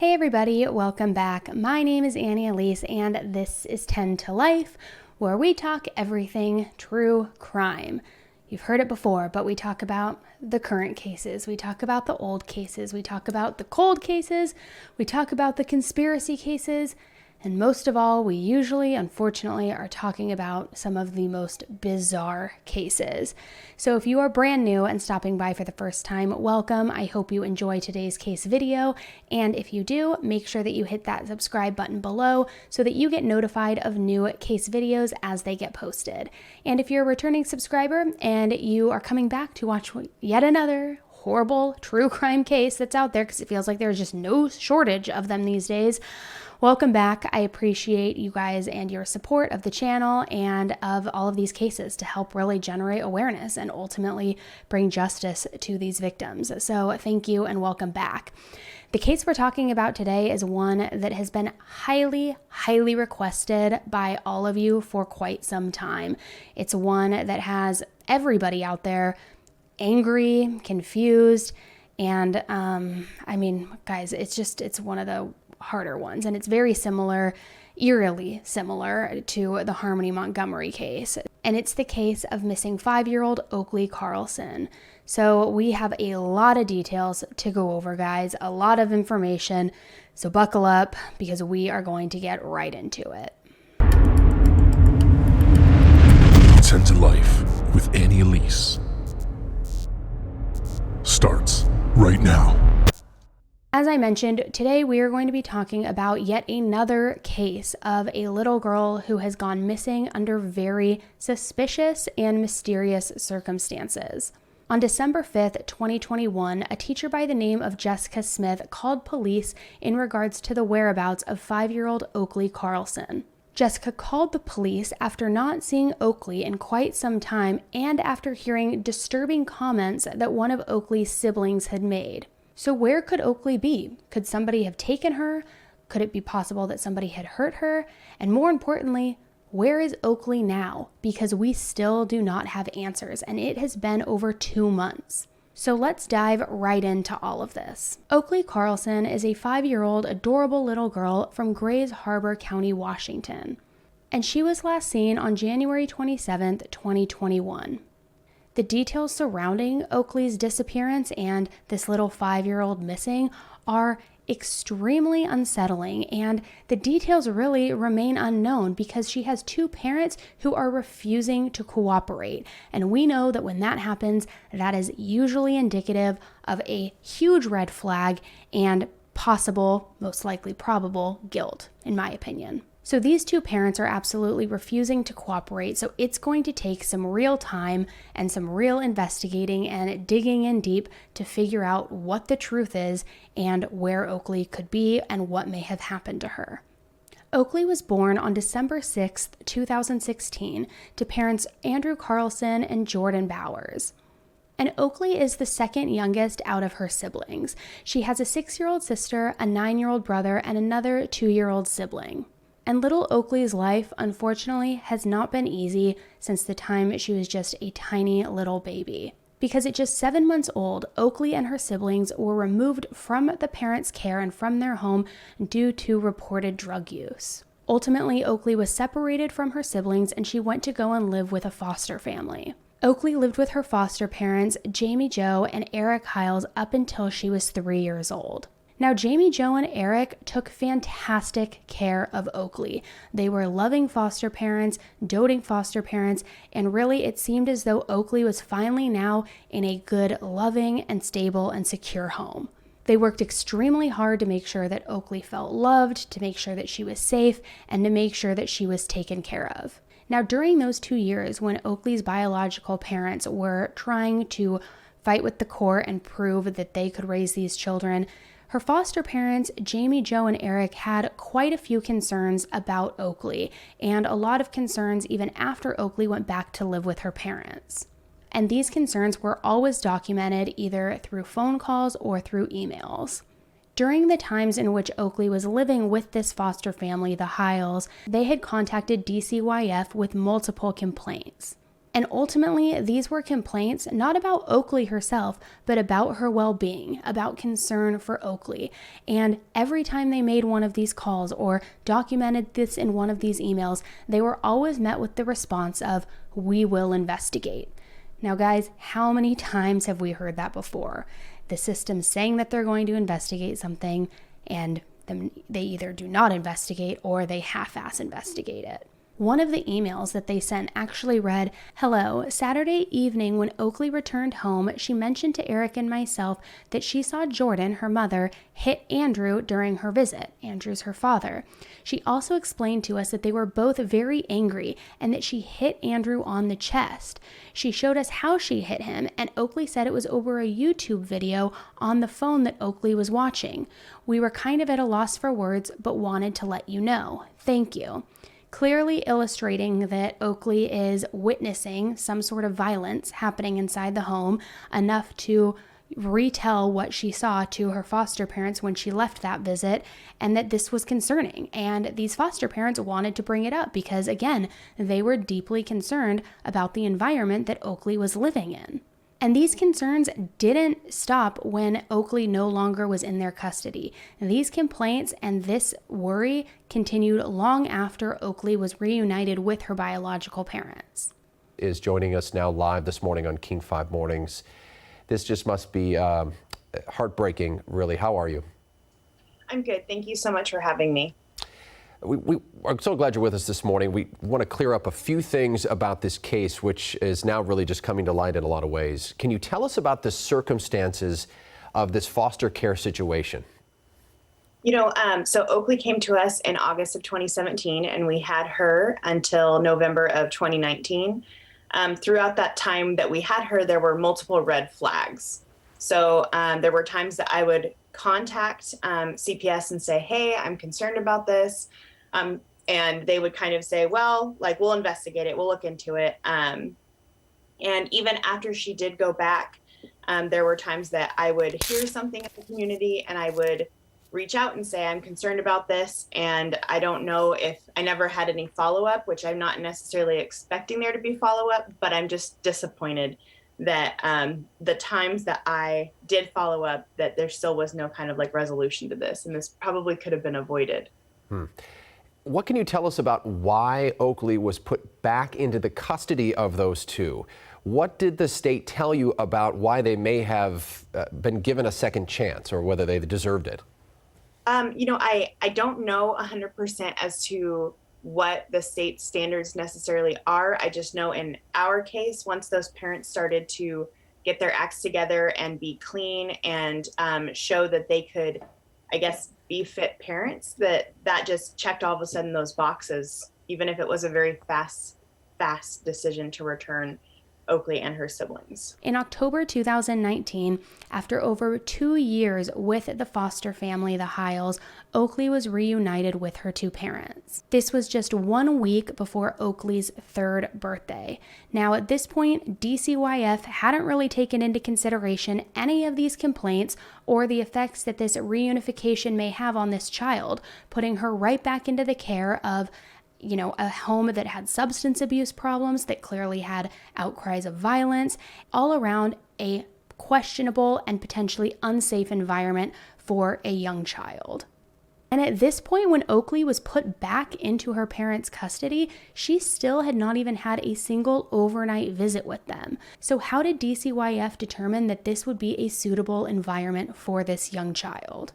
Hey everybody, welcome back. My name is Elise and this is 10 to Life, where we talk everything true crime. You've heard it before, but we talk about the current cases, we talk about the old cases, we talk about the cold cases, we talk about the conspiracy cases, and most of all, we usually, unfortunately, are talking about some of the most bizarre cases. So if you are brand new and stopping by for the first time, welcome. I hope you enjoy today's case video. And if you do, make sure that you hit that subscribe button below so that you get notified of new case videos as they get posted. And if you're a returning subscriber and you are coming back to watch yet another horrible true crime case that's out there, because it feels like there's just no shortage of them these days, welcome back. I appreciate you guys and your support of the channel and of all of these cases to help really generate awareness and ultimately bring justice to these victims. So thank you and welcome back. The case we're talking about today is one that has been highly requested by all of you for quite some time. It's one that has everybody out there angry, confused, and I mean, guys, it's one of the harder ones, and it's very similar, eerily similar to the Harmony Montgomery case, and it's the case of missing 5-year-old Oakley Carlson. So we have a lot of details to go over, guys, a lot of information, so buckle up because we are going to get right into it. 10 to Life with Elise starts right now. As I mentioned, today we are going to be talking about yet another case of a little girl who has gone missing under very suspicious and mysterious circumstances. On December 5th, 2021, a teacher by the name of Jessica Smith called police in regards to the whereabouts of 5-year-old Oakley Carlson. Jessica called the police after not seeing Oakley in quite some time and after hearing disturbing comments that one of Oakley's siblings had made. So where could Oakley be? Could somebody have taken her? Could it be possible that somebody had hurt her? And more importantly, where is Oakley now? Because we still do not have answers, and it has been over 2 months. So let's dive right into all of this. Oakley Carlson is a 5-year-old adorable little girl from Grays Harbor County, Washington. And she was last seen on January 27th, 2021. The details surrounding Oakley's disappearance and this little 5-year-old missing are extremely unsettling, and the details really remain unknown because she has 2 parents who are refusing to cooperate. And we know that when that happens, that is usually indicative of a huge red flag and possible, most likely probable, guilt, in my opinion. So these 2 parents are absolutely refusing to cooperate, so it's going to take some real time and some real investigating and digging in deep to figure out what the truth is and where Oakley could be and what may have happened to her. Oakley was born on December 6th, 2016 to parents Andrew Carlson and Jordan Bowers. And Oakley is the second youngest out of her siblings. She has a 6-year-old sister, a 9-year-old brother, and another 2-year-old sibling. And little Oakley's life, unfortunately, has not been easy since the time she was just a tiny little baby. Because at just 7 months old, Oakley and her siblings were removed from the parents' care and from their home due to reported drug use. Ultimately, Oakley was separated from her siblings and she went to go and live with a foster family. Oakley lived with her foster parents, Jamie Jo and Eric Hiles, up until she was 3 years old. Now, Jamie Jo and Eric took fantastic care of Oakley. They were loving foster parents, doting foster parents, and really it seemed as though Oakley was finally now in a good, loving, and stable and secure home. They worked extremely hard to make sure that Oakley felt loved, to make sure that she was safe, and to make sure that she was taken care of. Now, during those 2 years when Oakley's biological parents were trying to fight with the court and prove that they could raise these children, her foster parents, Jamie Jo and Eric, had quite a few concerns about Oakley, and a lot of concerns even after Oakley went back to live with her parents. And these concerns were always documented either through phone calls or through emails. During the times in which Oakley was living with this foster family, the Hiles, they had contacted DCYF with multiple complaints. And ultimately, these were complaints not about Oakley herself, but about her well-being, about concern for Oakley. And every time they made one of these calls or documented this in one of these emails, they were always met with the response of, "We will investigate." Now, guys, how many times have we heard that before? The system saying that they're going to investigate something, and then they either do not investigate or they half-ass investigate it. One of the emails that they sent actually read, "Hello, Saturday evening when Oakley returned home, she mentioned to Eric and myself that she saw Jordan, her mother, hit Andrew during her visit." Andrew's her father. "She also explained to us that they were both very angry and that she hit Andrew on the chest. She showed us how she hit him, and Oakley said it was over a YouTube video on the phone that Oakley was watching. We were kind of at a loss for words, but wanted to let you know. Thank you." Clearly illustrating that Oakley is witnessing some sort of violence happening inside the home, enough to retell what she saw to her foster parents when she left that visit, and that this was concerning. And these foster parents wanted to bring it up because, again, they were deeply concerned about the environment that Oakley was living in. And these concerns didn't stop when Oakley no longer was in their custody. These complaints and this worry continued long after Oakley was reunited with her biological parents. Is joining us now live this morning on King 5 Mornings. This just must be heartbreaking, really. How are you? I'm good. Thank you so much for having me. We are so glad you're with us this morning. We want to clear up a few things about this case, which is now really just coming to light in a lot of ways. Can you tell us about the circumstances of this foster care situation? So Oakley came to us in August of 2017, and we had her until November of 2019. Throughout that time that we had her, there were multiple red flags. So there were times that I would contact CPS and say, "Hey, I'm concerned about this." And they would kind of say, "Well, we'll investigate it. We'll look into it." And even after she did go back, there were times that I would hear something in the community and I would reach out and say, "I'm concerned about this." And I don't know if I never had any follow-up, which I'm not necessarily expecting there to be follow-up, but I'm just disappointed that the times that I did follow up, that there still was no kind of resolution to this. And this probably could have been avoided. What can you tell us about why Oakley was put back into the custody of those two? What did the state tell you about why they may have been given a second chance, or whether they deserved it? I don't know 100% as to what the state standards necessarily are. I just know in our case, once those parents started to get their acts together and be clean and show that they could, I guess, be fit parents, that just checked all of a sudden those boxes, even if it was a very fast decision to return Oakley and her siblings. In October 2019, after over 2 years with the foster family, the Hiles, Oakley was reunited with her two parents. This was just 1 week before Oakley's 3rd birthday. Now, at this point, DCYF hadn't really taken into consideration any of these complaints or the effects that this reunification may have on this child, putting her right back into the care of a home that had substance abuse problems, that clearly had outcries of violence, all around a questionable and potentially unsafe environment for a young child. And at this point, when Oakley was put back into her parents' custody, she still had not even had a single overnight visit with them. So how did DCYF determine that this would be a suitable environment for this young child?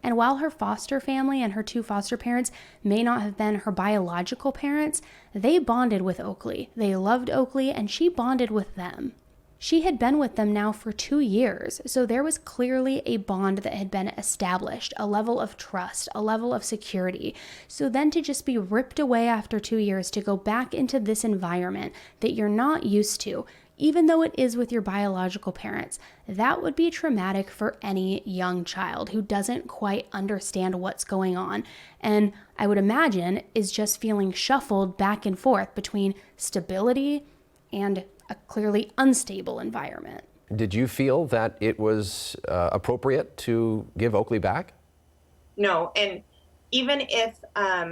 And while her foster family and her two foster parents may not have been her biological parents, they bonded with Oakley. They loved Oakley, and she bonded with them. She had been with them now for 2 years, so there was clearly a bond that had been established, a level of trust, a level of security. So then to just be ripped away after 2 years to go back into this environment that you're not used to, even though it is with your biological parents, that would be traumatic for any young child who doesn't quite understand what's going on. And I would imagine is just feeling shuffled back and forth between stability and a clearly unstable environment. Did you feel that it was appropriate to give Oakley back? No, and even if,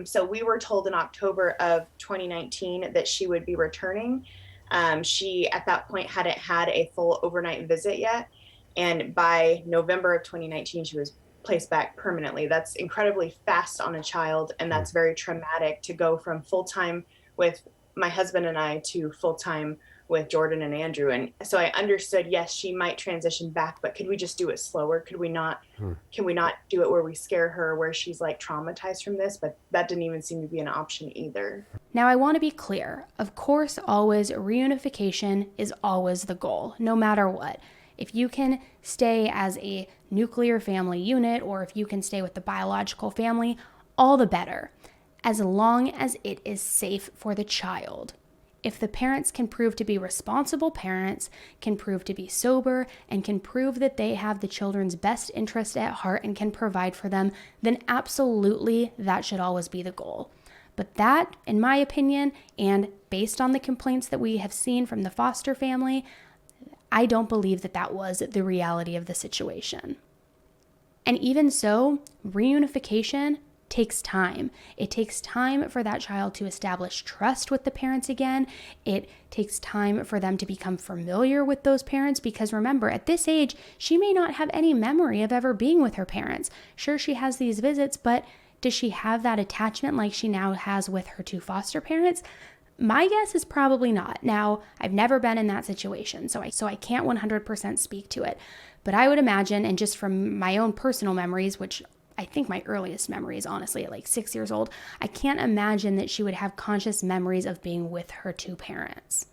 so we were told in October of 2019 that she would be returning. She, at that point, hadn't had a full overnight visit yet. And by November of 2019, she was placed back permanently. That's incredibly fast on a child. And that's very traumatic to go from full time with my husband and I to full time with Jordan and Andrew. And so I understood, yes, she might transition back, but could we just do it slower? Could we not, can we not do it where we scare her, where she's like traumatized from this? But that didn't even seem to be an option either. Now, I want to be clear. Of course, always reunification is always the goal, no matter what. If you can stay as a nuclear family unit, or if you can stay with the biological family, all the better, as long as it is safe for the child. If the parents can prove to be responsible parents, can prove to be sober, and can prove that they have the children's best interest at heart and can provide for them, then absolutely that should always be the goal. But that, in my opinion, and based on the complaints that we have seen from the foster family, I don't believe that that was the reality of the situation. And even so, reunification takes time. It takes time for that child to establish trust with the parents again. It takes time for them to become familiar with those parents, because remember, at this age, she may not have any memory of ever being with her parents. Sure, she has these visits, but does she have that attachment like she now has with her two foster parents? My guess is probably not. Now, I've never been in that situation, so I can't 100% speak to it. But I would imagine, and just from my own personal memories, which I think my earliest memories, honestly, at like 6 years old, I can't imagine that she would have conscious memories of being with her two parents.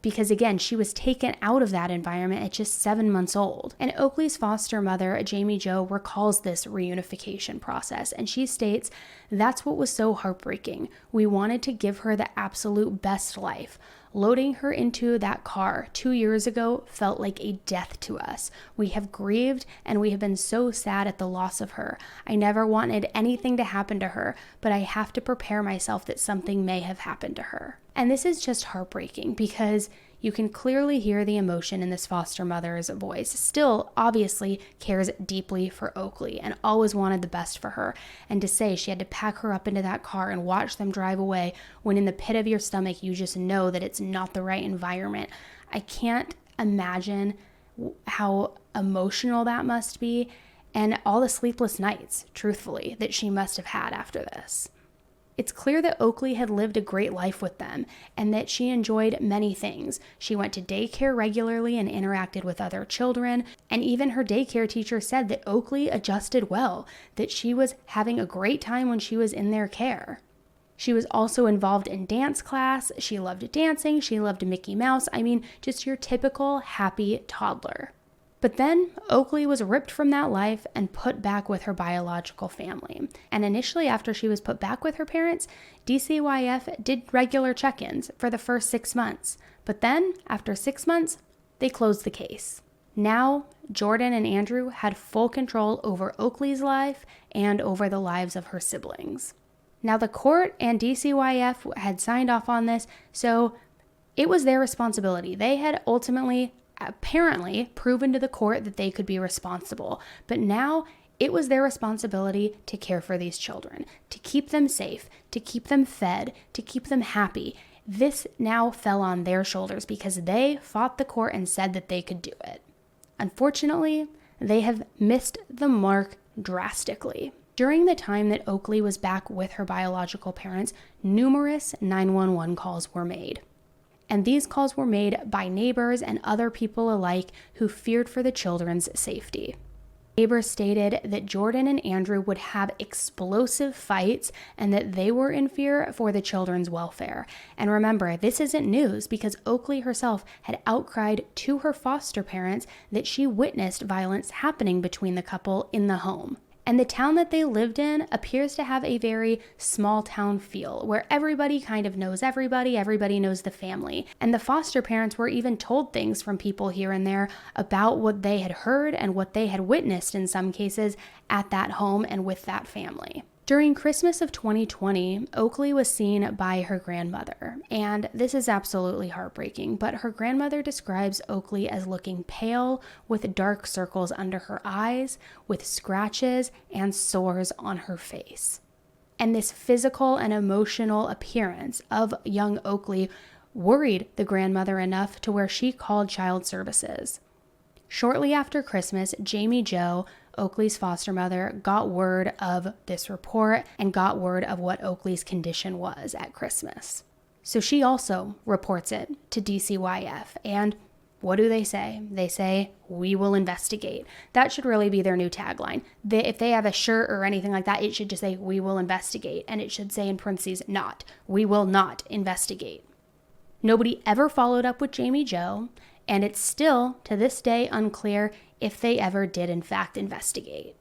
Because again, she was taken out of that environment at just 7 months old. And Oakley's foster mother, Jamie Jo, recalls this reunification process, and she states, "That's what was so heartbreaking. We wanted to give her the absolute best life. Loading her into that car 2 years ago felt like a death to us. We have grieved and we have been so sad at the loss of her. I never wanted anything to happen to her, but I have to prepare myself that something may have happened to her." And this is just heartbreaking, because you can clearly hear the emotion in this foster mother's voice. Still, obviously, cares deeply for Oakley and always wanted the best for her. And to say she had to pack her up into that car and watch them drive away, when in the pit of your stomach you just know that it's not the right environment. I can't imagine how emotional that must be, and all the sleepless nights, truthfully, that she must have had after this. It's clear that Oakley had lived a great life with them and that she enjoyed many things. She went to daycare regularly and interacted with other children, and even her daycare teacher said that Oakley adjusted well, that she was having a great time when she was in their care. She was also involved in dance class. She loved dancing. She loved Mickey Mouse. I mean, just your typical happy toddler. But then Oakley was ripped from that life and put back with her biological family. And initially, after she was put back with her parents, DCYF did regular check-ins for the first 6 months. But then, after 6 months, they closed the case. Now, Jordan and Andrew had full control over Oakley's life and over the lives of her siblings. Now, the court and DCYF had signed off on this, so it was their responsibility. They had ultimately apparently proven to the court that they could be responsible. But now it was their responsibility to care for these children, to keep them safe, to keep them fed, to keep them happy. This now fell on their shoulders because they fought the court and said that they could do it. Unfortunately, they have missed the mark drastically. During the time that Oakley was back with her biological parents, numerous 911 calls were made. And these calls were made by neighbors and other people alike who feared for the children's safety. Neighbors stated that Jordan and Andrew would have explosive fights and that they were in fear for the children's welfare. And remember, this isn't news because Oakley herself had outcried to her foster parents that she witnessed violence happening between the couple in the home. And the town that they lived in appears to have a very small town feel where everybody kind of knows everybody knows the family. And the foster parents were even told things from people here and there about what they had heard and what they had witnessed in some cases at that home and with that family. During Christmas of 2020, Oakley was seen by her grandmother, and this is absolutely heartbreaking, but her grandmother describes Oakley as looking pale with dark circles under her eyes, with scratches and sores on her face. And this physical and emotional appearance of young Oakley worried the grandmother enough to where she called child services. Shortly after Christmas, Jamie Jo, Oakley's foster mother, got word of this report and got word of what Oakley's condition was at Christmas. So she also reports it to DCYF, and what do they say? They say, "We will investigate." That should really be their new tagline. If they have a shirt or anything like that, it should just say, "We will investigate." And it should say in parentheses, "not. We will not investigate." Nobody ever followed up with Jamie Jo, and it's still, to this day, unclear if they ever did in fact investigate.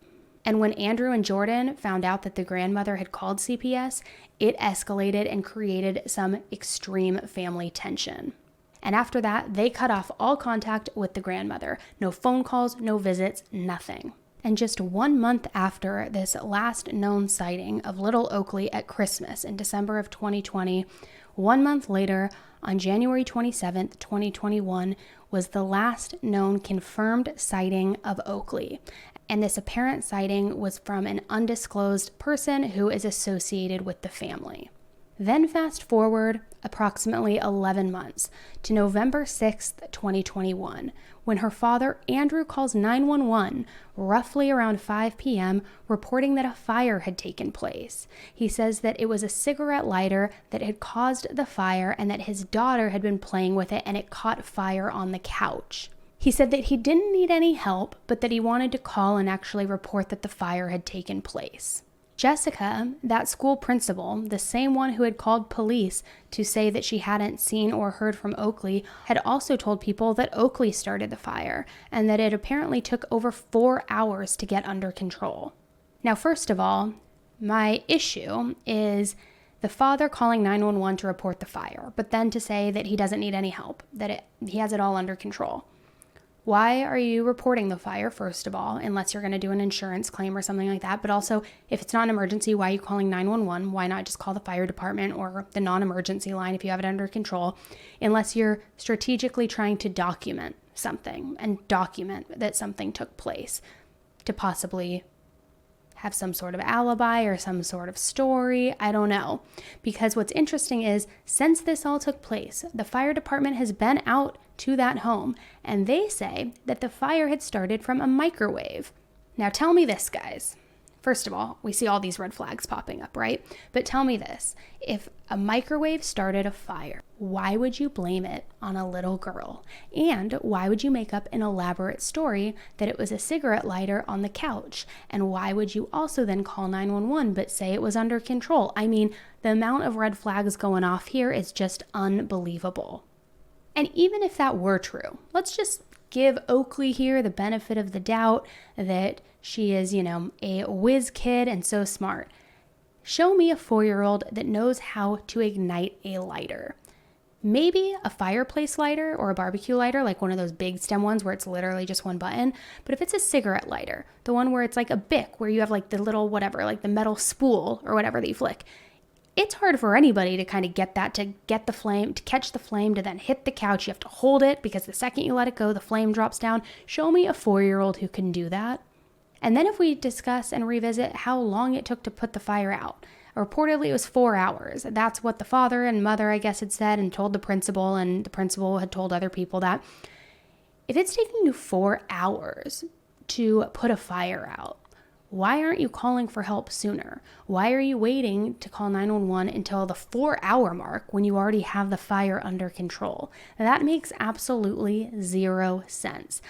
And when Andrew and Jordan found out that the grandmother had called CPS, it escalated and created some extreme family tension. And after that, they cut off all contact with the grandmother. No phone calls, no visits, nothing. And just 1 month after this last known sighting of little Oakley at Christmas in December of 2020, 1 month later, on January 27th, 2021, was the last known confirmed sighting of Oakley. And this apparent sighting was from an undisclosed person who is associated with the family. Then fast forward approximately 11 months to November 6th, 2021, when her father, Andrew, calls 911 roughly around 5 p.m., reporting that a fire had taken place. He says that it was a cigarette lighter that had caused the fire and that his daughter had been playing with it and it caught fire on the couch. He said that he didn't need any help, but that he wanted to call and actually report that the fire had taken place. Jessica, that school principal, the same one who had called police to say that she hadn't seen or heard from Oakley, had also told people that Oakley started the fire and that it apparently took over 4 hours to get under control. Now, first of all, my issue is the father calling 911 to report the fire, but then to say that he doesn't need any help, that he has it all under control. Why are you reporting the fire, first of all, unless you're going to do an insurance claim or something like that? But also, if it's not an emergency, why are you calling 911? Why not just call the fire department or the non-emergency line if you have it under control? Unless you're strategically trying to document something and document that something took place to possibly have some sort of alibi or some sort of story. I don't know. Because what's interesting is, since this all took place, the fire department has been out to that home, and they say that the fire had started from a microwave. Now tell me this, guys. First of all, we see all these red flags popping up, right? But tell me this. If a microwave started a fire, why would you blame it on a little girl? And why would you make up an elaborate story that it was a cigarette lighter on the couch? And why would you also then call 911 but say it was under control? I mean, the amount of red flags going off here is just unbelievable. And even if that were true, let's just give Oakley here the benefit of the doubt that she is, a whiz kid and so smart. Show me a 4-year-old that knows how to ignite a lighter. Maybe a fireplace lighter or a barbecue lighter, like one of those big stem ones where it's literally just one button. But if it's a cigarette lighter, the one where it's like a Bic, where you have like the little whatever, like the metal spool or whatever that you flick, it's hard for anybody to kind of get that, to get the flame, to catch the flame, to then hit the couch. You have to hold it because the second you let it go, the flame drops down. Show me a 4-year-old who can do that. And then if we discuss and revisit how long it took to put the fire out, reportedly it was 4 hours. That's what the father and mother, I guess, had said and told the principal, and the principal had told other people that. If it's taking you 4 hours to put a fire out, why aren't you calling for help sooner? Why are you waiting to call 911 until the 4-hour mark when you already have the fire under control? That makes absolutely zero sense.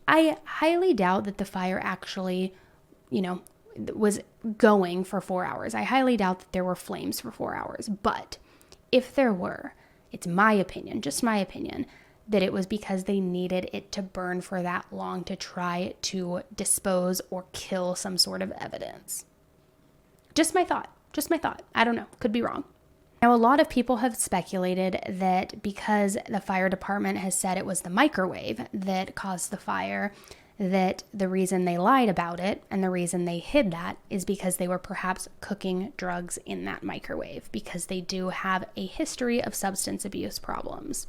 I highly doubt that the fire actually, was going for 4 hours. I highly doubt that there were flames for 4 hours. But if there were, it's my opinion, just my opinion, that it was because they needed it to burn for that long to try to dispose or kill some sort of evidence. Just my thought. I don't know. Could be wrong. Now, a lot of people have speculated that because the fire department has said it was the microwave that caused the fire, that the reason they lied about it and the reason they hid that is because they were perhaps cooking drugs in that microwave, because they do have a history of substance abuse problems.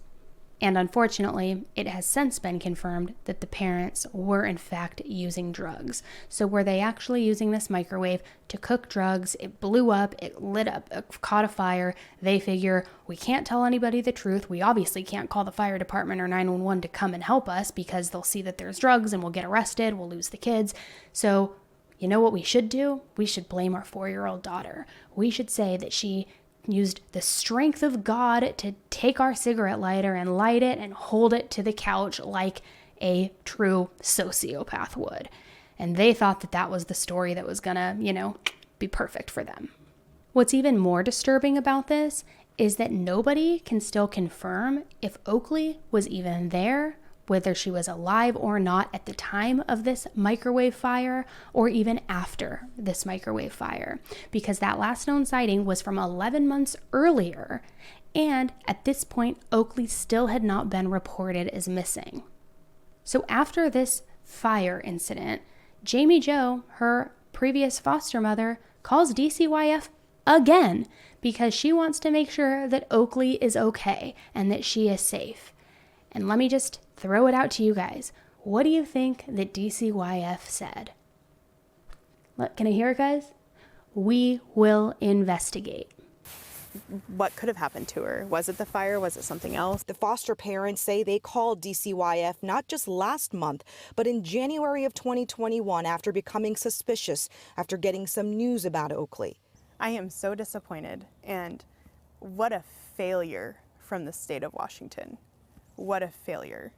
And unfortunately, it has since been confirmed that the parents were in fact using drugs. So were they actually using this microwave to cook drugs? It blew up, it lit up, it caught a fire. They figure, we can't tell anybody the truth. We obviously can't call the fire department or 911 to come and help us because they'll see that there's drugs and we'll get arrested, we'll lose the kids. So you know what we should do? We should blame our 4-year-old daughter. We should say that she used the strength of God to take our cigarette lighter and light it and hold it to the couch like a true sociopath would. And they thought that that was the story that was gonna, be perfect for them. What's even more disturbing about this is that nobody can still confirm if Oakley was even there, whether she was alive or not at the time of this microwave fire or even after this microwave fire, because that last known sighting was from 11 months earlier, and at this point, Oakley still had not been reported as missing. So after this fire incident, Jamie Jo, her previous foster mother, calls DCYF again because she wants to make sure that Oakley is okay and that she is safe. And let me just throw it out to you guys. What do you think that DCYF said? Can I hear it, guys? We will investigate. What could have happened to her? Was it the fire? Was it something else? The foster parents say they called DCYF not just last month, but in January of 2021 after becoming suspicious after getting some news about Oakley. I am so disappointed, and what a failure from the state of Washington. What a failure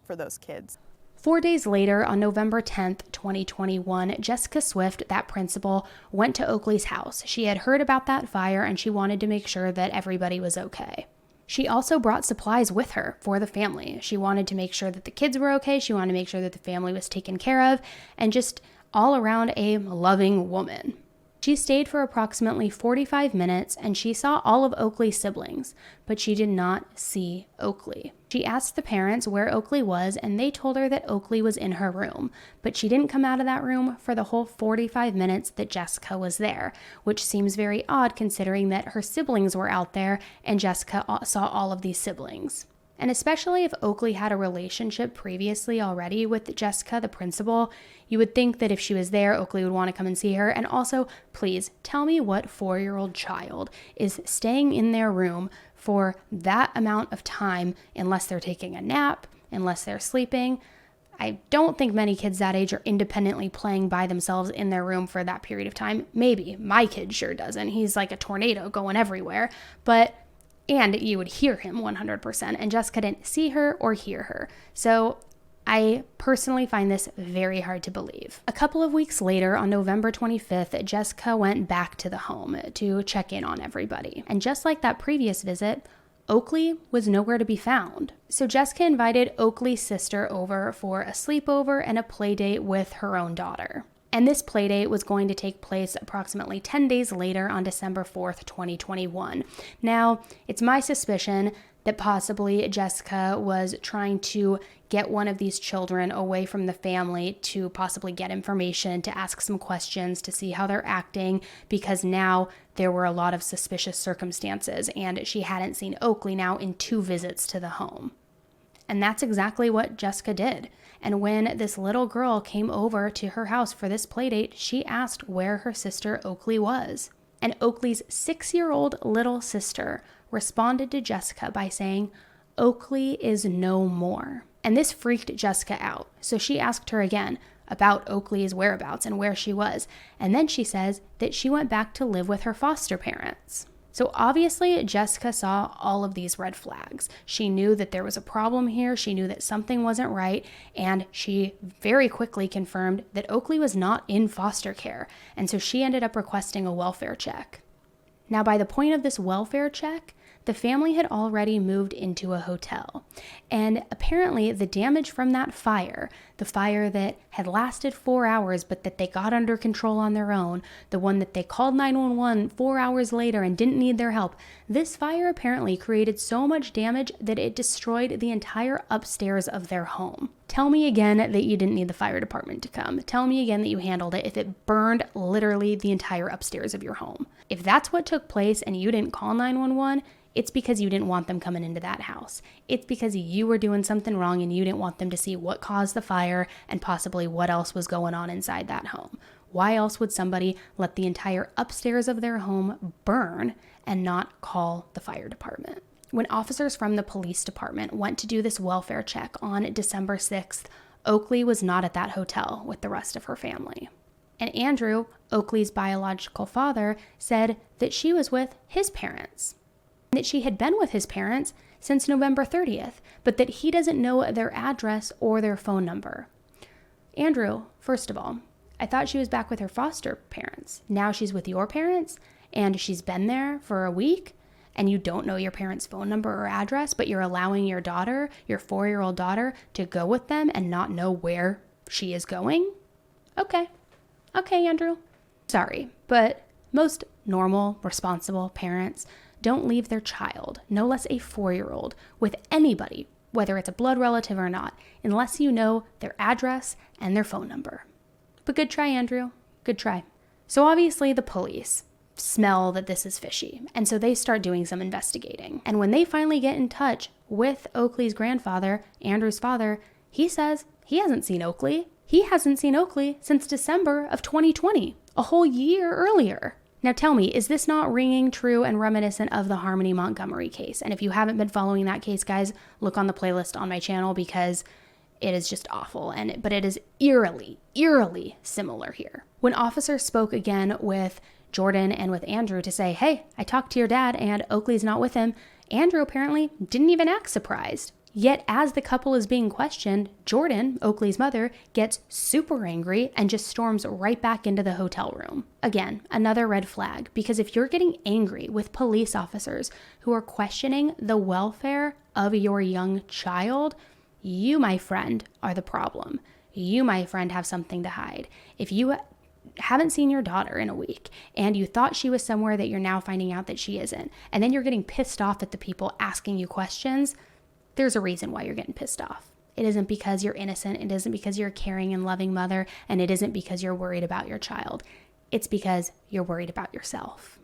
for those kids. 4 days later, on November 10th, 2021, Jessica Swift, that principal, went to Oakley's house. She had heard about that fire and she wanted to make sure that everybody was okay. She also brought supplies with her for the family. She wanted to make sure that the kids were okay. She wanted to make sure that the family was taken care of, and just all around a loving woman. She stayed for approximately 45 minutes and she saw all of Oakley's siblings, but she did not see Oakley. She asked the parents where Oakley was and they told her that Oakley was in her room, but she didn't come out of that room for the whole 45 minutes that Jessica was there, which seems very odd considering that her siblings were out there and Jessica saw all of these siblings. And especially if Oakley had a relationship previously already with Jessica, the principal, you would think that if she was there, Oakley would want to come and see her. And also, please tell me what 4-year-old child is staying in their room for that amount of time unless they're taking a nap, unless they're sleeping. I don't think many kids that age are independently playing by themselves in their room for that period of time. Maybe. My kid sure doesn't. He's like a tornado going everywhere. And you would hear him 100%, and Jessica didn't see her or hear her. So I personally find this very hard to believe. A couple of weeks later, on November 25th, Jessica went back to the home to check in on everybody. And just like that previous visit, Oakley was nowhere to be found. So Jessica invited Oakley's sister over for a sleepover and a play date with her own daughter. And this playdate was going to take place approximately 10 days later on December 4th, 2021. Now, it's my suspicion that possibly Jessica was trying to get one of these children away from the family to possibly get information, to ask some questions, to see how they're acting, because now there were a lot of suspicious circumstances and she hadn't seen Oakley now in 2 visits to the home. And that's exactly what Jessica did. And when this little girl came over to her house for this playdate, she asked where her sister Oakley was. And Oakley's 6-year-old little sister responded to Jessica by saying, "Oakley is no more." And this freaked Jessica out. So she asked her again about Oakley's whereabouts and where she was. And then she says that she went back to live with her foster parents. So obviously, Jessica saw all of these red flags. She knew that there was a problem here. She knew that something wasn't right. And she very quickly confirmed that Oakley was not in foster care. And so she ended up requesting a welfare check. Now, by the point of this welfare check, the family had already moved into a hotel. And apparently, the damage from that fire, the fire that had lasted 4 hours but that they got under control on their own, the one that they called 911 4 hours later and didn't need their help. This fire apparently created so much damage that it destroyed the entire upstairs of their home. Tell me again that you didn't need the fire department to come. Tell me again that you handled it if it burned literally the entire upstairs of your home. If that's what took place and you didn't call 911, it's because you didn't want them coming into that house. It's because you were doing something wrong and you didn't want them to see what caused the fire and possibly what else was going on inside that home. Why else would somebody let the entire upstairs of their home burn and not call the fire department? When officers from the police department went to do this welfare check on December 6th, Oakley was not at that hotel with the rest of her family. And Andrew, Oakley's biological father, said that she was with his parents, that she had been with his parents since November 30th, but that he doesn't know their address or their phone number. Andrew, first of all, I thought she was back with her foster parents. Now she's with your parents, and she's been there for a week, and you don't know your parents' phone number or address, but you're allowing your daughter, your 4-year-old daughter, to go with them and not know where she is going? Okay, Andrew. Sorry, but most normal, responsible parents don't leave their child, no less a 4-year-old, with anybody, whether it's a blood relative or not, unless you know their address and their phone number. But good try, Andrew. Good try. So obviously the police smell that this is fishy, and so they start doing some investigating. And when they finally get in touch with Oakley's grandfather, Andrew's father, he says he hasn't seen Oakley. He hasn't seen Oakley since December of 2020, a whole year earlier. Now tell me, is this not ringing true and reminiscent of the Harmony Montgomery case? And if you haven't been following that case, guys, look on the playlist on my channel because it is just awful. But it is eerily similar here. When officers spoke again with Jordan and with Andrew to say, hey, I talked to your dad and Oakley's not with him, Andrew apparently didn't even act surprised. Yet as the couple is being questioned, Jordan, Oakley's mother, gets super angry and just storms right back into the hotel room. Again, another red flag, because if you're getting angry with police officers who are questioning the welfare of your young child, you, my friend, are the problem. You, my friend, have something to hide. If you haven't seen your daughter in a week and you thought she was somewhere that you're now finding out that she isn't, and then you're getting pissed off at the people asking you questions, there's a reason why you're getting pissed off. It isn't because you're innocent. It isn't because you're a caring and loving mother. And it isn't because you're worried about your child. It's because you're worried about yourself.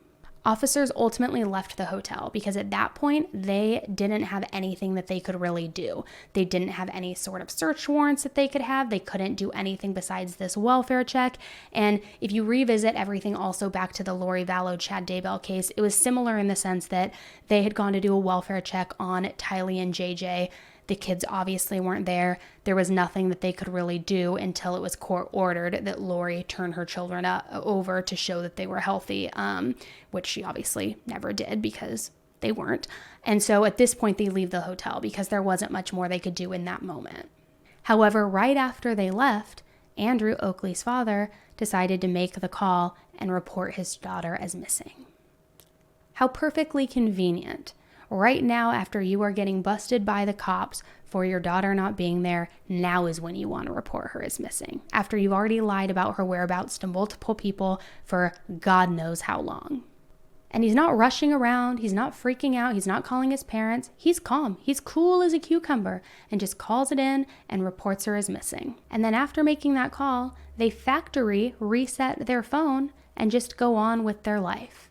Officers ultimately left the hotel because at that point, they didn't have anything that they could really do. They didn't have any sort of search warrants that they could have. They couldn't do anything besides this welfare check. And if you revisit everything also back to the Lori Vallow, Chad Daybell case, it was similar in the sense that they had gone to do a welfare check on Tylee and JJ. The kids obviously weren't there. There was nothing that they could really do until it was court ordered that Lori turn her children over to show that they were healthy, which she obviously never did because they weren't. And so at this point, they leave the hotel because there wasn't much more they could do in that moment. However, right after they left, Andrew, Oakley's father, decided to make the call and report his daughter as missing. How perfectly convenient. Right now, after you are getting busted by the cops for your daughter not being there, now is when you want to report her as missing. After you've already lied about her whereabouts to multiple people for God knows how long. And he's not rushing around. He's not freaking out. He's not calling his parents. He's calm. He's cool as a cucumber and just calls it in and reports her as missing. And then after making that call, they factory reset their phone and just go on with their life.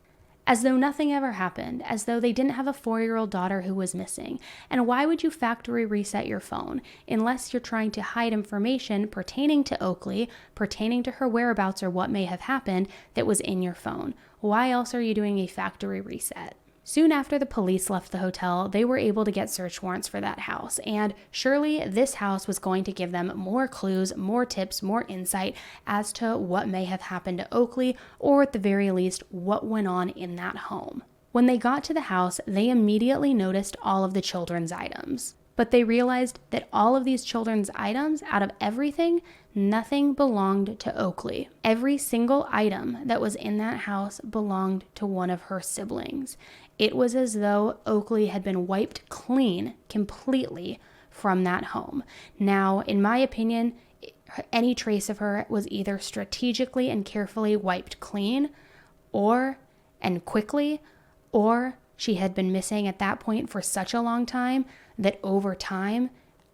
As though nothing ever happened, as though they didn't have a 4-year-old daughter who was missing. And why would you factory reset your phone unless you're trying to hide information pertaining to Oakley, pertaining to her whereabouts or what may have happened that was in your phone? Why else are you doing a factory reset? Soon after the police left the hotel, they were able to get search warrants for that house. And surely this house was going to give them more clues, more tips, more insight as to what may have happened to Oakley, or at the very least, what went on in that home. When they got to the house, they immediately noticed all of the children's items. But they realized that all of these children's items, out of everything, nothing belonged to Oakley. Every single item that was in that house belonged to one of her siblings. It was as though Oakley had been wiped clean completely from that home. Now, in my opinion, Any trace of her was either strategically and carefully wiped clean, and quickly, or she had been missing at that point for such a long time that over time,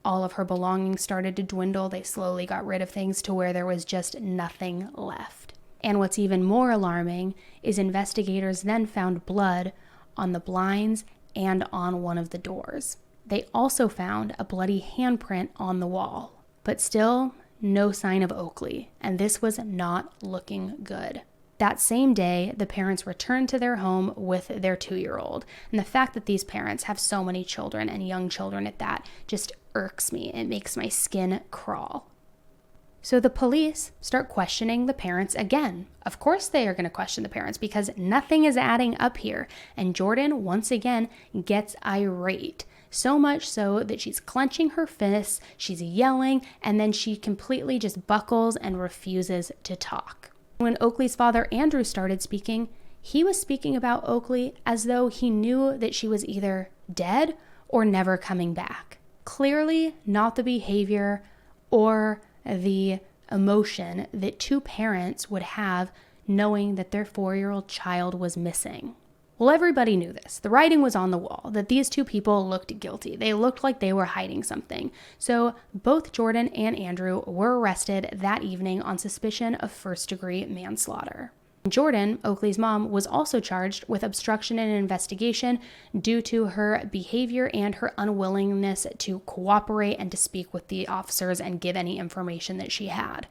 all of her belongings started to dwindle. They slowly got rid of things to where there was just nothing left. And what's even more alarming is investigators then found blood on the blinds and on one of the doors. They also found a bloody handprint on the wall, but still no sign of Oakley, and this was not looking good. That same day, the parents returned to their home with their 2-year-old. And the fact that these parents have so many children and young children at that just irks me. It makes my skin crawl. So the police start questioning the parents again. Of course they are going to question the parents because nothing is adding up here. And Jordan, once again, gets irate. So much so that she's clenching her fists, she's yelling, and then she completely just buckles and refuses to talk. When Oakley's father, Andrew, started speaking, he was speaking about Oakley as though he knew that she was either dead or never coming back. Clearly not the behavior or the emotion that two parents would have knowing that their 4-year-old child was missing. Well, everybody knew this. The writing was on the wall that these two people looked guilty. They looked like they were hiding something. So both Jordan and Andrew were arrested that evening on suspicion of first-degree manslaughter. Jordan, Oakley's mom, was also charged with obstruction in an investigation due to her behavior and her unwillingness to cooperate and to speak with the officers and give any information that she had.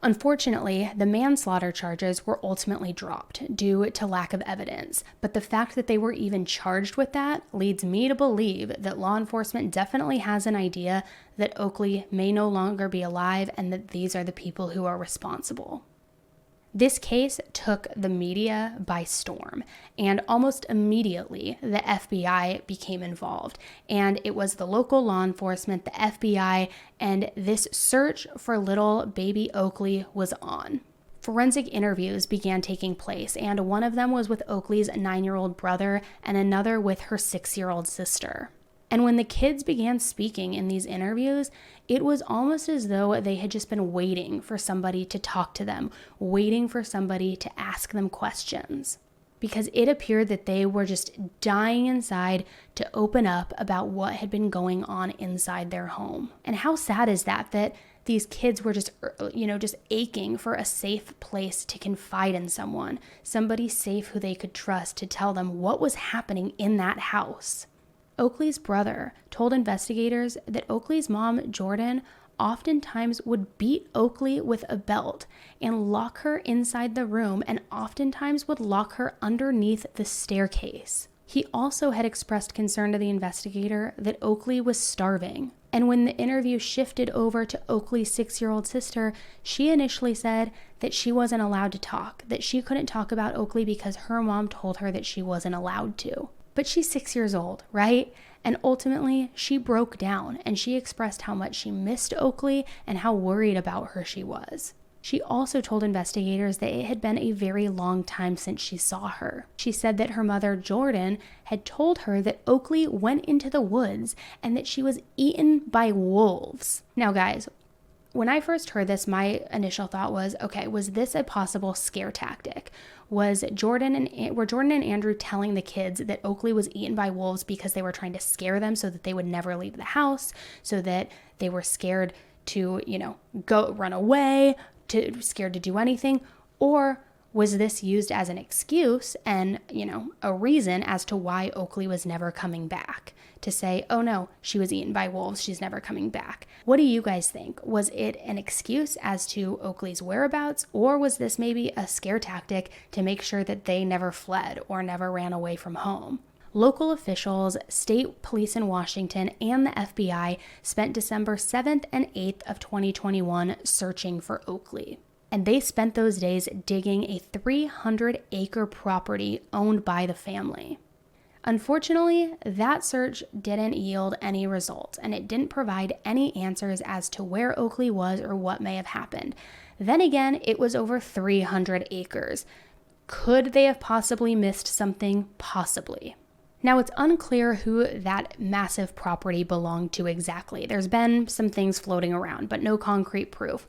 Unfortunately, the manslaughter charges were ultimately dropped due to lack of evidence, but the fact that they were even charged with that leads me to believe that law enforcement definitely has an idea that Oakley may no longer be alive and that these are the people who are responsible. This case took the media by storm, and almost immediately the FBI became involved. And it was the local law enforcement, the FBI, and this search for little baby Oakley was on. Forensic interviews began taking place, and one of them was with Oakley's 9-year-old brother and another with her 6-year-old sister. And when the kids began speaking in these interviews, it was almost as though they had just been waiting for somebody to talk to them, waiting for somebody to ask them questions. Because it appeared that they were just dying inside to open up about what had been going on inside their home. And how sad is that these kids were just aching for a safe place to confide in someone, somebody safe who they could trust to tell them what was happening in that house. Oakley's brother told investigators that Oakley's mom, Jordan, oftentimes would beat Oakley with a belt and lock her inside the room and oftentimes would lock her underneath the staircase. He also had expressed concern to the investigator that Oakley was starving. And when the interview shifted over to Oakley's 6-year-old sister, she initially said that she wasn't allowed to talk, that she couldn't talk about Oakley because her mom told her that she wasn't allowed to. But she's 6 years old, right? And ultimately, she broke down and she expressed how much she missed Oakley and how worried about her she was. She also told investigators that it had been a very long time since she saw her. She said that her mother, Jordan, had told her that Oakley went into the woods and that she was eaten by wolves. Now, guys, when I first heard this, my initial thought was, okay, was this a possible scare tactic? Were Jordan and Andrew telling the kids that Oakley was eaten by wolves because they were trying to scare them so that they would never leave the house, so that they were scared to, go run away, scared to do anything? Or was this used as an excuse and, a reason as to why Oakley was never coming back? To say, oh no, she was eaten by wolves, she's never coming back. What do you guys think? Was it an excuse as to Oakley's whereabouts, or was this maybe a scare tactic to make sure that they never fled or never ran away from home? Local officials, state police in Washington, and the FBI spent December 7th and 8th of 2021 searching for Oakley. And they spent those days digging a 300-acre property owned by the family. Unfortunately, that search didn't yield any results, and it didn't provide any answers as to where Oakley was or what may have happened. Then again, it was over 300 acres. Could they have possibly missed something? Possibly. Now, it's unclear who that massive property belonged to exactly. There's been some things floating around, but no concrete proof.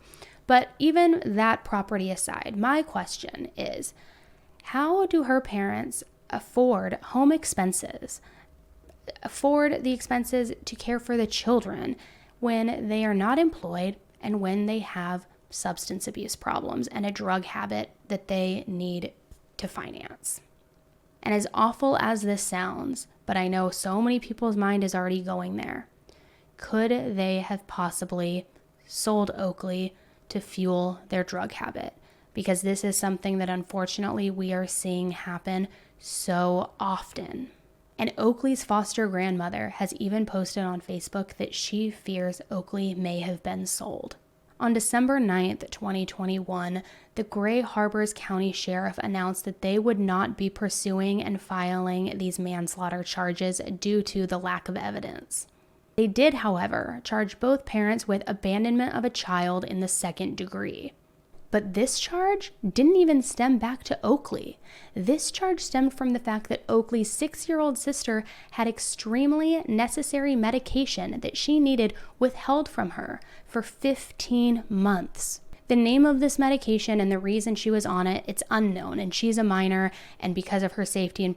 But even that property aside, my question is, how do her parents afford home expenses, afford the expenses to care for the children when they are not employed and when they have substance abuse problems and a drug habit that they need to finance? And as awful as this sounds, but I know so many people's mind is already going there, could they have possibly sold Oakley to fuel their drug habit? Because this is something that unfortunately we are seeing happen so often. And Oakley's foster grandmother has even posted on Facebook that she fears Oakley may have been sold. On December 9th, 2021, the Gray Harbors County Sheriff announced that they would not be pursuing and filing these manslaughter charges due to the lack of evidence. They did, however, charge both parents with abandonment of a child in the second degree. But this charge didn't even stem back to Oakley. This charge stemmed from the fact that Oakley's 6-year-old sister had extremely necessary medication that she needed withheld from her for 15 months. The name of this medication and the reason she was on it, it's unknown, and she's a minor, and because of her safety and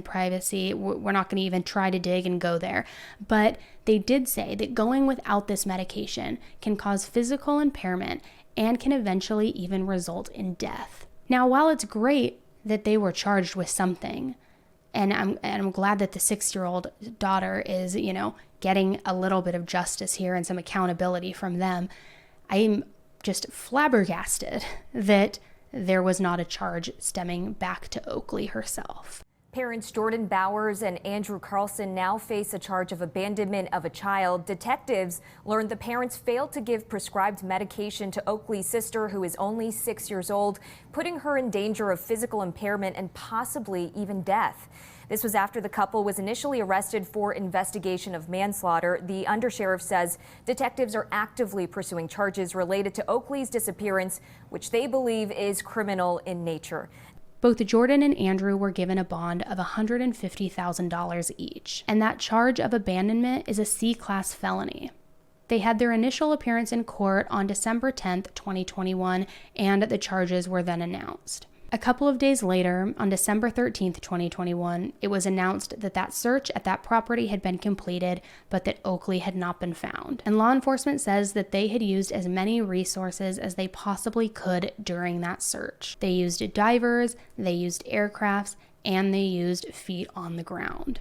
privacy, we're not going to even try to dig and go there. But they did say that going without this medication can cause physical impairment and can eventually even result in death. Now, while it's great that they were charged with something, and I'm glad that the 6-year-old daughter is, getting a little bit of justice here and some accountability from them, I'm just flabbergasted that there was not a charge stemming back to Oakley herself. Parents Jordan Bowers and Andrew Carlson now face a charge of abandonment of a child. Detectives learned the parents failed to give prescribed medication to Oakley's sister, who is only 6 years old, putting her in danger of physical impairment and possibly even death. This was after the couple was initially arrested for investigation of manslaughter. The undersheriff says detectives are actively pursuing charges related to Oakley's disappearance, which they believe is criminal in nature. Both Jordan and Andrew were given a bond of $150,000 each, and that charge of abandonment is a C-class felony. They had their initial appearance in court on December 10th, 2021, and the charges were then announced. A couple of days later, on December 13th, 2021, it was announced that that search at that property had been completed, but that Oakley had not been found. And law enforcement says that they had used as many resources as they possibly could during that search. They used divers, they used aircrafts, and they used feet on the ground.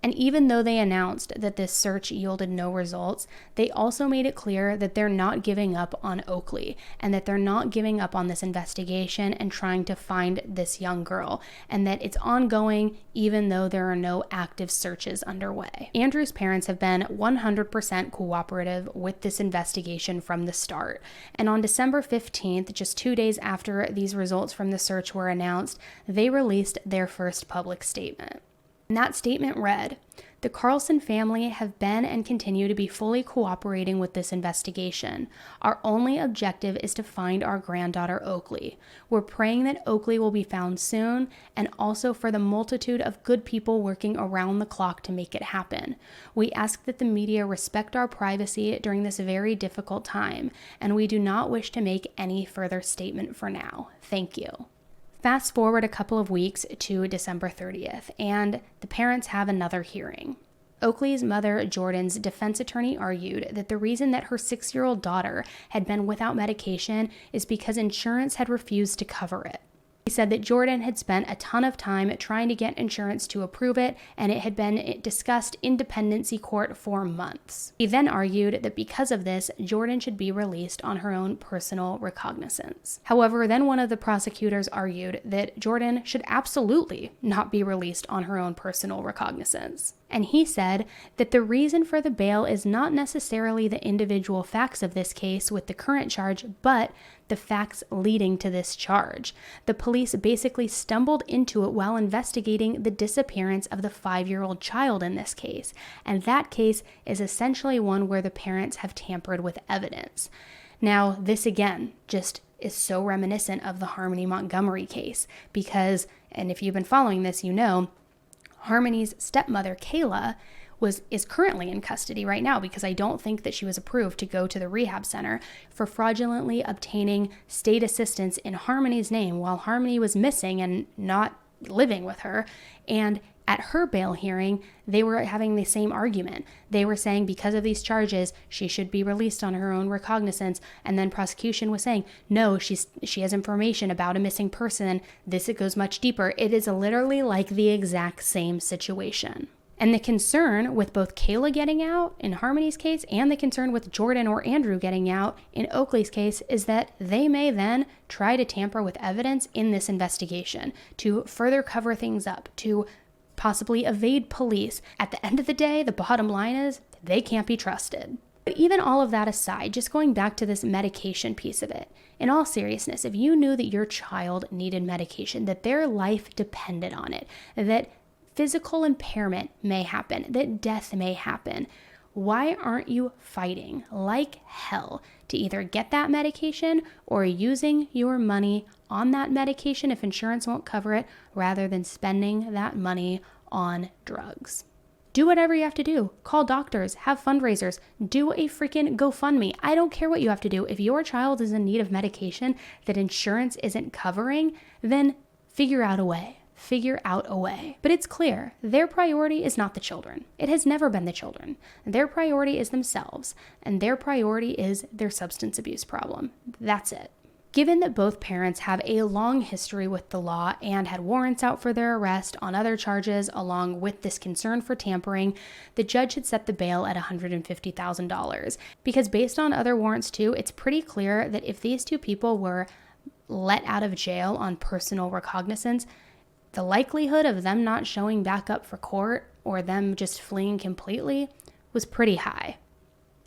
And even though they announced that this search yielded no results, they also made it clear that they're not giving up on Oakley and that they're not giving up on this investigation and trying to find this young girl, and that it's ongoing even though there are no active searches underway. Andrew's parents have been 100% cooperative with this investigation from the start. And on December 15th, just 2 days after these results from the search were announced, they released their first public statement. And that statement read, "The Carlson family have been and continue to be fully cooperating with this investigation. Our only objective is to find our granddaughter Oakley. We're praying that Oakley will be found soon, and also for the multitude of good people working around the clock to make it happen. We ask that the media respect our privacy during this very difficult time, and we do not wish to make any further statement for now. Thank you." Fast forward a couple of weeks to December 30th, and the parents have another hearing. Oakley's mother, Jordan's defense attorney, argued that the reason that her 6-year-old daughter had been without medication is because insurance had refused to cover it. He said that Jordan had spent a ton of time trying to get insurance to approve it, and it had been discussed in dependency court for months. He then argued that because of this, Jordan should be released on her own personal recognizance. However, then one of the prosecutors argued that Jordan should absolutely not be released on her own personal recognizance. And he said that the reason for the bail is not necessarily the individual facts of this case with the current charge, but the facts leading to this charge. The police basically stumbled into it while investigating the disappearance of the 5-year-old child in this case. And that case is essentially one where the parents have tampered with evidence. Now, this again just is so reminiscent of the Harmony Montgomery case because, and if you've been following this, you know, Harmony's stepmother, Kayla, is currently in custody right now because I don't think that she was approved to go to the rehab center for fraudulently obtaining state assistance in Harmony's name while Harmony was missing and not living with her. And at her bail hearing, they were having the same argument. They were saying because of these charges, she should be released on her own recognizance. And then prosecution was saying, no, she has information about a missing person. It goes much deeper. It is literally like the exact same situation. And the concern with both Kayla getting out in Harmony's case and the concern with Jordan or Andrew getting out in Oakley's case is that they may then try to tamper with evidence in this investigation to further cover things up, to possibly evade police. At the end of the day, the bottom line is they can't be trusted. But even all of that aside, just going back to this medication piece of it, in all seriousness, if you knew that your child needed medication, that their life depended on it, that physical impairment may happen, that death may happen, why aren't you fighting like hell to either get that medication or using your money on that medication if insurance won't cover it, rather than spending that money on drugs? Do whatever you have to do. Call doctors, have fundraisers, do a freaking GoFundMe. I don't care what you have to do. If your child is in need of medication that insurance isn't covering, then figure out a way. But it's clear their priority is not the children. It has never been the children. Their priority is themselves, and their priority is their substance abuse problem. That's it. Given that both parents have a long history with the law and had warrants out for their arrest on other charges, along with this concern for tampering, the judge had set the bail at $150,000. Because based on other warrants too, it's pretty clear that if these two people were let out of jail on personal recognizance, the likelihood of them not showing back up for court or them just fleeing completely was pretty high.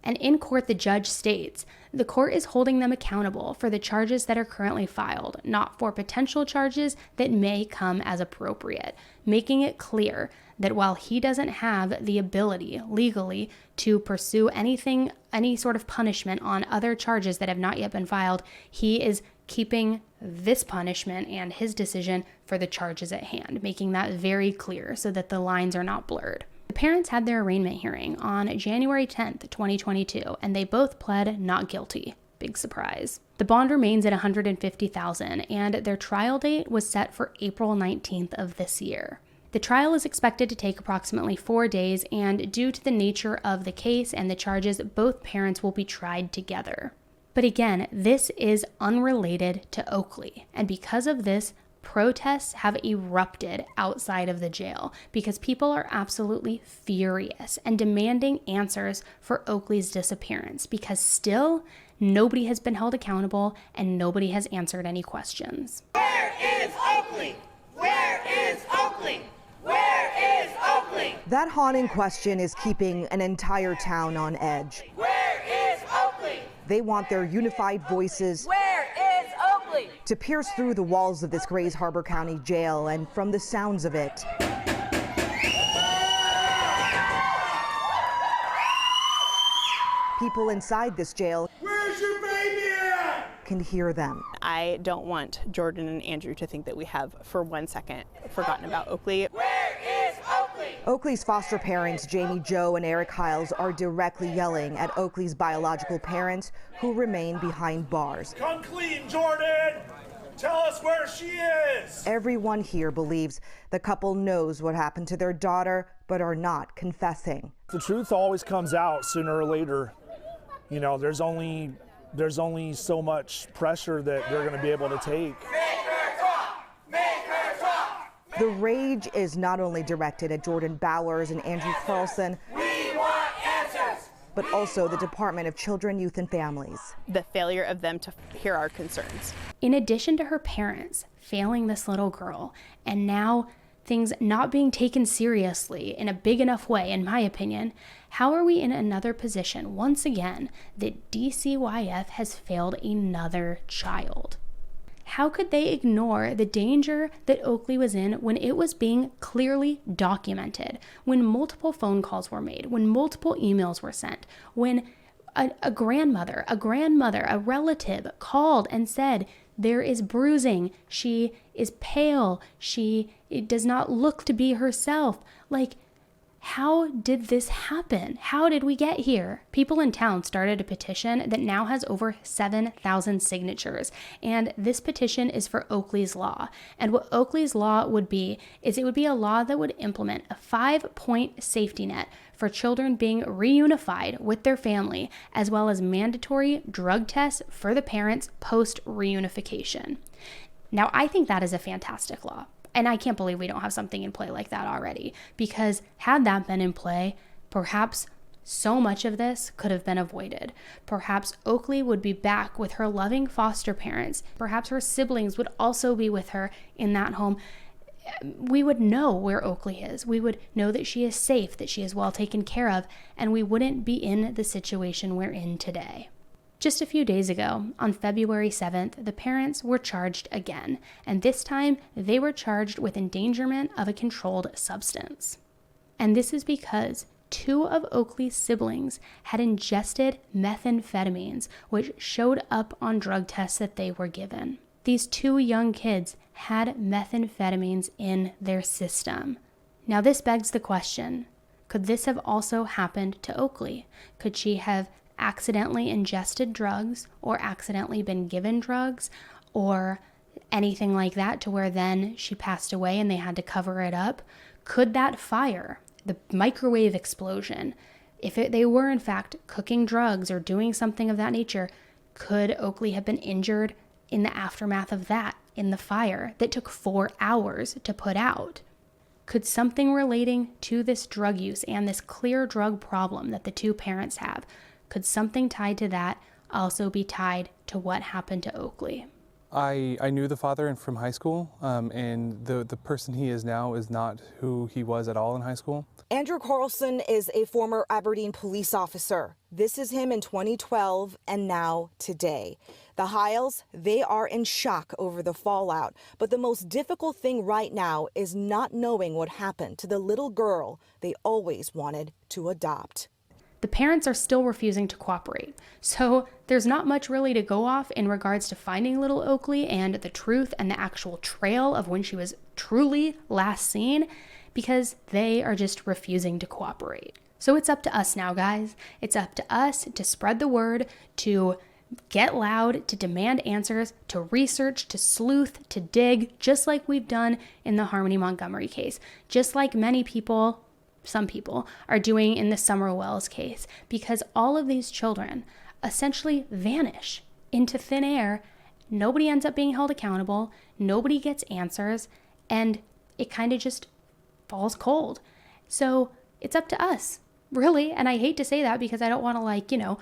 And in court, the judge states, the court is holding them accountable for the charges that are currently filed, not for potential charges that may come as appropriate, making it clear that while he doesn't have the ability legally to pursue any sort of punishment on other charges that have not yet been filed, he is keeping this punishment and his decision for the charges at hand, making that very clear so that the lines are not blurred. The parents had their arraignment hearing on January 10th, 2022, and they both pled not guilty. Big surprise. The bond remains at $150,000, and their trial date was set for April 19th of this year. The trial is expected to take approximately 4 days, and due to the nature of the case and the charges, both parents will be tried together. But again, this is unrelated to Oakley, and because of this, protests have erupted outside of the jail because people are absolutely furious and demanding answers for Oakley's disappearance because still nobody has been held accountable and nobody has answered any questions. Where is Oakley? Where is Oakley? Where is Oakley? That haunting question is keeping an entire town on edge. Where is Oakley? They want their unified voices to pierce through the walls of this Grays Harbor County jail, and from the sounds of it, people inside this jail Where's your baby at? can hear them. I don't want Jordan and Andrew to think that we have for 1 second forgotten about Oakley. Where is Oakley? Oakley's foster parents, Jamie Joe and Eric Hiles, are directly yelling at Oakley's biological parents who remain behind bars. Come clean, Jordan! Tell us where she is! Everyone here believes the couple knows what happened to their daughter, but are not confessing. The truth always comes out sooner or later. You know, there's only so much pressure that they're going to be able to take. Make her talk! Make her talk! The rage is not only directed at Jordan Bowers and Andrew Carlson, We want answers! but also the Department of Children, Youth and Families. The failure of them to hear our concerns. In addition to her parents failing this little girl, and now things not being taken seriously in a big enough way, in my opinion, how are we in another position, once again, that DCYF has failed another child? How could they ignore the danger that Oakley was in when it was being clearly documented, when multiple phone calls were made, when multiple emails were sent, when a grandmother, a relative called and said, there is bruising, she is pale. It does not look to be herself. Like, how did this happen? How did we get here? People in town started a petition that now has over 7,000 signatures. And this petition is for Oakley's Law. And what Oakley's Law would be is it would be a law that would implement a 5-point safety net for children being reunified with their family, as well as mandatory drug tests for the parents post-reunification. Now, I think that is a fantastic law. And I can't believe we don't have something in play like that already, because had that been in play, perhaps so much of this could have been avoided. Perhaps Oakley would be back with her loving foster parents. Perhaps her siblings would also be with her in that home. We would know where Oakley is. We would know that she is safe, that she is well taken care of, and we wouldn't be in the situation we're in today. Just a few days ago, on February 7th, the parents were charged again, and this time they were charged with endangerment of a controlled substance. And this is because 2 of Oakley's siblings had ingested methamphetamines, which showed up on drug tests that they were given. These 2 young kids had methamphetamines in their system. Now this begs the question, could this have also happened to Oakley? Could she have accidentally ingested drugs or accidentally been given drugs or anything like that to where then she passed away and they had to cover it up? Could that fire, the microwave explosion, if they were in fact cooking drugs or doing something of that nature, could Oakley have been injured in the aftermath of that, in the fire that took 4 hours to put out? Could something relating to this drug use and this clear drug problem that the 2 parents have, could something tied to that also be tied to what happened to Oakley? I knew the father from high school, and the person he is now is not who he was at all in high school. Andrew Carlson is a former Aberdeen police officer. This is him in 2012 and now today. The Hiles, they are in shock over the fallout. But the most difficult thing right now is not knowing what happened to the little girl they always wanted to adopt. The parents are still refusing to cooperate. So there's not much really to go off in regards to finding little Oakley and the truth and the actual trail of when she was truly last seen, because they are just refusing to cooperate. So it's up to us now, guys. It's up to us to spread the word, to get loud, to demand answers, to research, to sleuth, to dig, just like we've done in the Harmony Montgomery case. Just like some people are doing in the Summer Wells case, because all of these children essentially vanish into thin air. Nobody ends up being held accountable. Nobody gets answers, and it kind of just falls cold. So it's up to us, really. And I hate to say that because I don't want to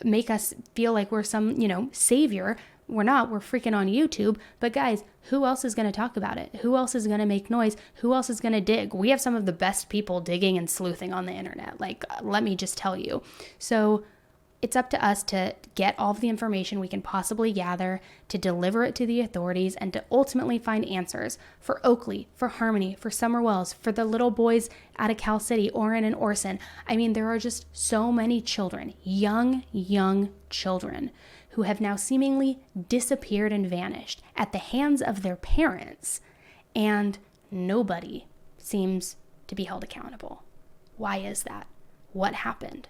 make us feel like we're some, savior. We're not. We're freaking on YouTube. But guys, who else is going to talk about it? Who else is going to make noise? Who else is going to dig? We have some of the best people digging and sleuthing on the internet. Let me just tell you. So it's up to us to get all of the information we can possibly gather, to deliver it to the authorities, and to ultimately find answers for Oakley, for Harmony, for Summer Wells, for the little boys out of Cal City, Orrin and Orson. I mean, there are just so many children, young children, who have now seemingly disappeared and vanished at the hands of their parents, and nobody seems to be held accountable. Why is that? What happened?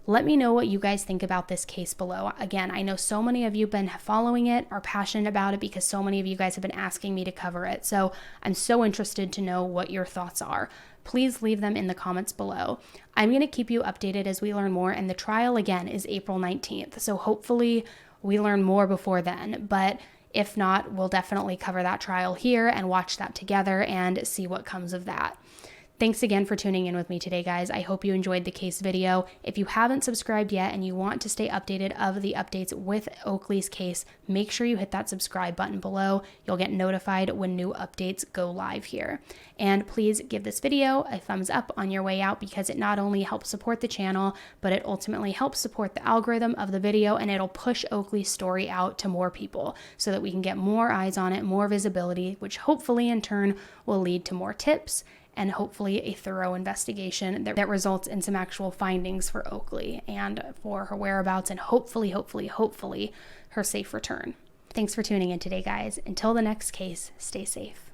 Let me know what you guys think about this case below. Again, I know so many of you have been following it, are passionate about it, because so many of you guys have been asking me to cover it. So I'm so interested to know what your thoughts are. Please leave them in the comments below. I'm going to keep you updated as we learn more, and the trial again is April 19th. So hopefully we learn more before then, but if not, we'll definitely cover that trial here and watch that together and see what comes of that. Thanks again for tuning in with me today, guys. I hope you enjoyed the case video. If you haven't subscribed yet and you want to stay updated of the updates with Oakley's case, make sure you hit that subscribe button below. You'll get notified when new updates go live here. And please give this video a thumbs up on your way out, because it not only helps support the channel, but it ultimately helps support the algorithm of the video, and it'll push Oakley's story out to more people so that we can get more eyes on it, more visibility, which hopefully in turn will lead to more tips and hopefully a thorough investigation that results in some actual findings for Oakley and for her whereabouts, and hopefully her safe return. Thanks for tuning in today, guys. Until the next case, stay safe.